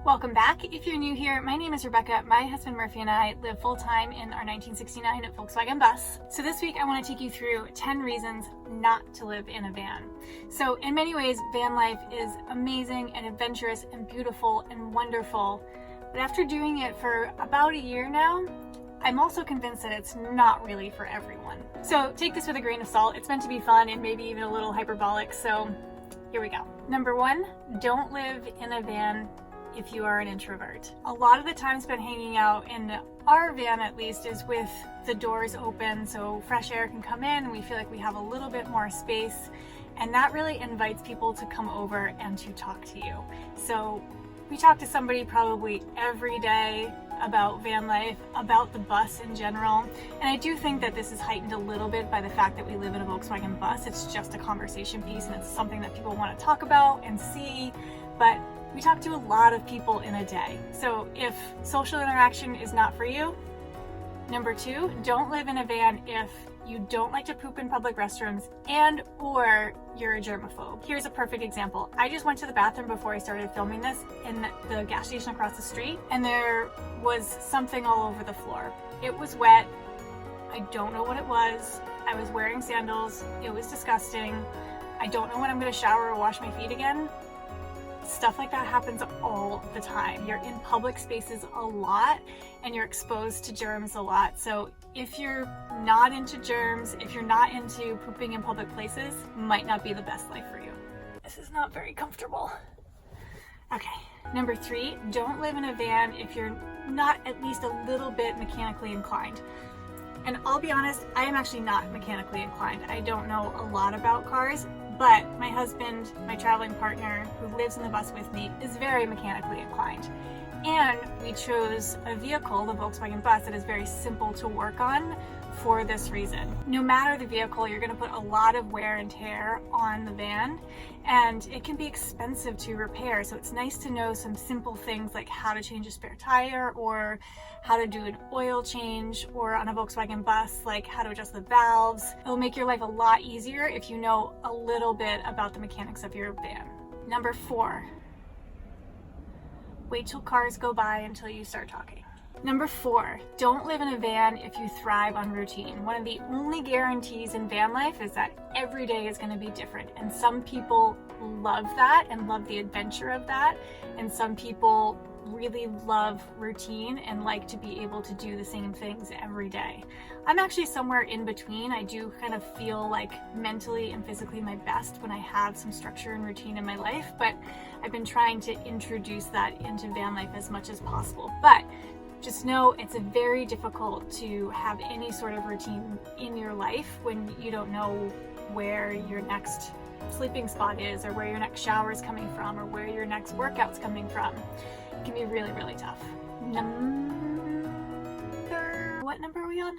Welcome back. If you're new here, my name is Rebecca. My husband Murphy and I live full-time in our 1969 Volkswagen bus. So this week I want to take you through 10 reasons not to live in a van. So in many ways, van life is amazing and adventurous and beautiful and wonderful. But after doing it for about a year now, I'm also convinced that it's not really for everyone. So take this with a grain of salt. It's meant to be fun and maybe even a little hyperbolic. So here we go. Number one, don't live in a van if you are an introvert. A lot of the time spent hanging out in our van, at least, is with the doors open so fresh air can come in and we feel like we have a little bit more space, and that really invites people to come over and to talk to you. So we talk to somebody probably every day about van life, about the bus in general, and I do think that this is heightened a little bit by the fact that we live in a Volkswagen bus. It's just a conversation piece and it's something that people want to talk about and see, but we talk to a lot of people in a day. So if social interaction is not for you, number two, don't live in a van if you don't like to poop in public restrooms and or you're a germaphobe. Here's a perfect example. I just went to the bathroom before I started filming this in the gas station across the street, and there was something all over the floor. It was wet. I don't know what it was. I was wearing sandals. It was disgusting. I don't know when I'm going to shower or wash my feet again. Stuff like that happens all the time. You're in public spaces a lot and you're exposed to germs a lot. So if you're not into germs, if you're not into pooping in public places, might not be the best life for you. This is not very comfortable. Okay, number three, don't live in a van if you're not at least a little bit mechanically inclined. And I'll be honest, I am actually not mechanically inclined. I don't know a lot about cars, but my husband, my traveling partner who lives in the bus with me, is very mechanically inclined. And we chose a vehicle, the Volkswagen bus, that is very simple to work on for this reason. No matter the vehicle, you're going to put a lot of wear and tear on the van, and it can be expensive to repair. So it's nice to know some simple things like how to change a spare tire or how to do an oil change, or on a Volkswagen bus, like how to adjust the valves. It'll make your life a lot easier if you know a little bit about the mechanics of your van. Number four, wait till cars go by until you start talking. Number four, don't live in a van if you thrive on routine. One of the only guarantees in van life is that every day is going to be different. And some people love that and love the adventure of that. And some people really love routine and like to be able to do the same things every day. I'm actually somewhere in between. I do kind of feel like mentally and physically my best when I have some structure and routine in my life, but I've been trying to introduce that into van life as much as possible. But just know it's very difficult to have any sort of routine in your life when you don't know where your next sleeping spot is, or where your next shower is coming from, or where your next workout's coming from. It can be really, really tough. What number are we on?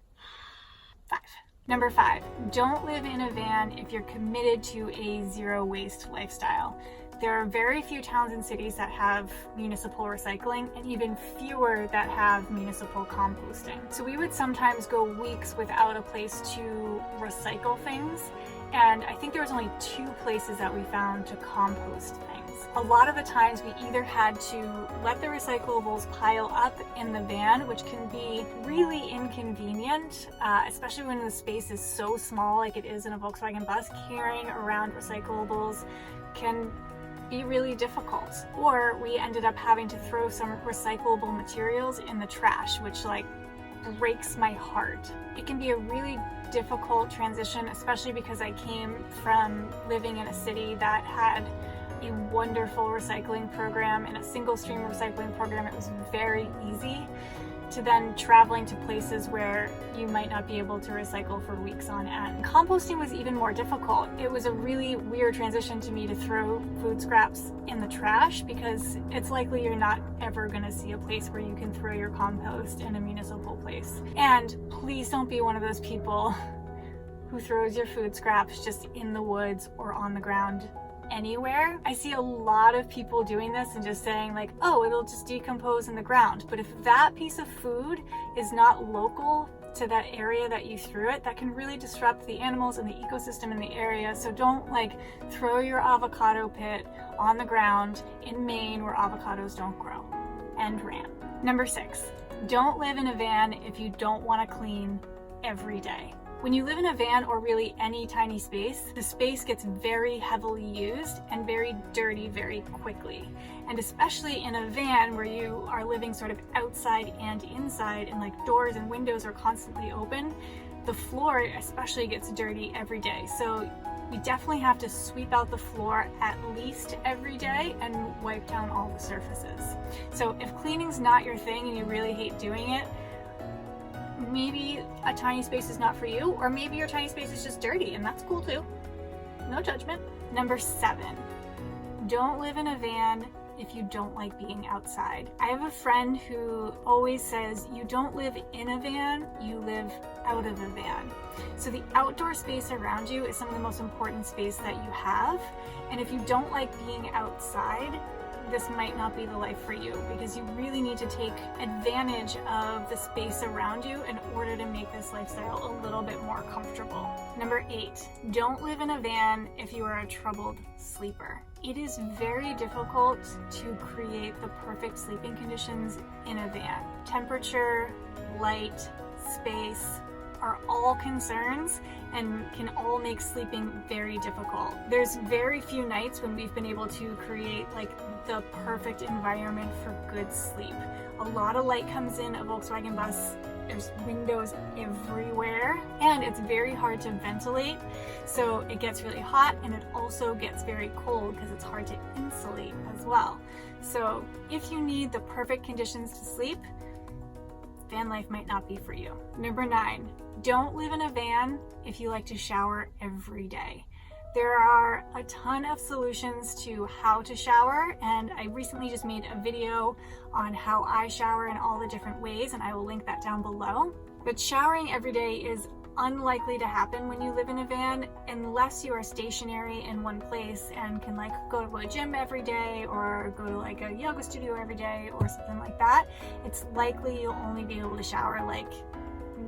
5. Number 5, don't live in a van if you're committed to a zero waste lifestyle. There are very few towns and cities that have municipal recycling, and even fewer that have municipal composting. So we would sometimes go weeks without a place to recycle things, and I think there was only 2 places that we found to compost things. A lot of the times we either had to let the recyclables pile up in the van, which can be really inconvenient, especially when the space is so small like it is in a Volkswagen bus. Carrying around recyclables can be really difficult. Or we ended up having to throw some recyclable materials in the trash, which breaks my heart. It can be a really difficult transition, especially because I came from living in a city that had a wonderful recycling program and a single stream recycling program. It was very easy, to then traveling to places where you might not be able to recycle for weeks on end. Composting was even more difficult. It was a really weird transition to me to throw food scraps in the trash, because it's likely you're not ever going to see a place where you can throw your compost in a municipal place. And please don't be one of those people who throws your food scraps just in the woods or on the ground anywhere. I see a lot of people doing this and just saying like, oh, it'll just decompose in the ground. But if that piece of food is not local to that area that you threw it, that can really disrupt the animals and the ecosystem in the area. So don't throw your avocado pit on the ground in Maine where avocados don't grow. End rant. Number 6, don't live in a van if you don't want to clean every day. When you live in a van or really any tiny space, the space gets very heavily used and very dirty very quickly. And especially in a van where you are living sort of outside and inside and like doors and windows are constantly open, the floor especially gets dirty every day. So we definitely have to sweep out the floor at least every day and wipe down all the surfaces. So if cleaning's not your thing and you really hate doing it, maybe a tiny space is not for you, or maybe your tiny space is just dirty, and that's cool too. No judgment. Number 7, don't live in a van if you don't like being outside. I have a friend who always says you don't live in a van, you live out of a van. So the outdoor space around you is some of the most important space that you have, and if you don't like being outside, this might not be the life for you, because you really need to take advantage of the space around you in order to make this lifestyle a little bit more comfortable. Number 8, don't live in a van if you are a troubled sleeper. It is very difficult to create the perfect sleeping conditions in a van. Temperature, light, space are all concerns and can all make sleeping very difficult. There's very few nights when we've been able to create like the perfect environment for good sleep. A lot of light comes in a Volkswagen bus, there's windows everywhere, and it's very hard to ventilate, so it gets really hot and it also gets very cold because it's hard to insulate as well. So if you need the perfect conditions to sleep, van life might not be for you. Number 9, don't live in a van if you like to shower every day. There are a ton of solutions to how to shower, and I recently just made a video on how I shower in all the different ways, and I will link that down below. But showering every day is unlikely to happen when you live in a van unless you are stationary in one place and can like go to a gym every day or go to like a yoga studio every day or something like that. It's likely you'll only be able to shower like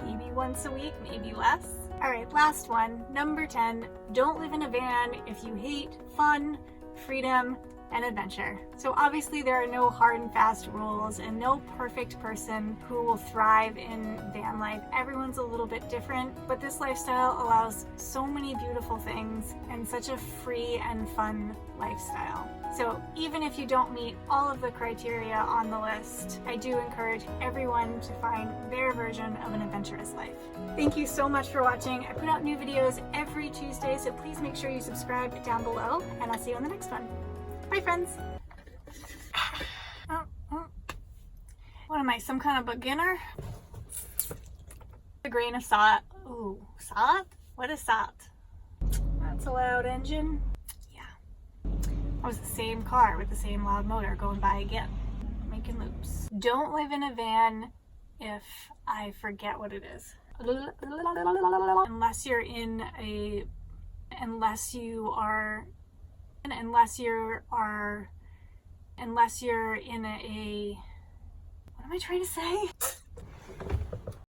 maybe once a week, maybe less. Alright, last one, number 10, don't live in a van if you hate fun, freedom, and adventure. So obviously there are no hard and fast rules and no perfect person who will thrive in van life. Everyone's a little bit different, but this lifestyle allows so many beautiful things and such a free and fun lifestyle. So even if you don't meet all of the criteria on the list, I do encourage everyone to find their version of an adventurous life. Thank you so much for watching. I put out new videos every Tuesday, so please make sure you subscribe down below, and I'll see you on the next one. Bye, friends. What am I, some kind of beginner? A grain of salt. Ooh, salt? What is salt? That's a loud engine. Yeah. That was the same car with the same loud motor going by again, making loops. Don't live in a van if I forget what it is. Unless you're in a, unless you're in a, what am I trying to say?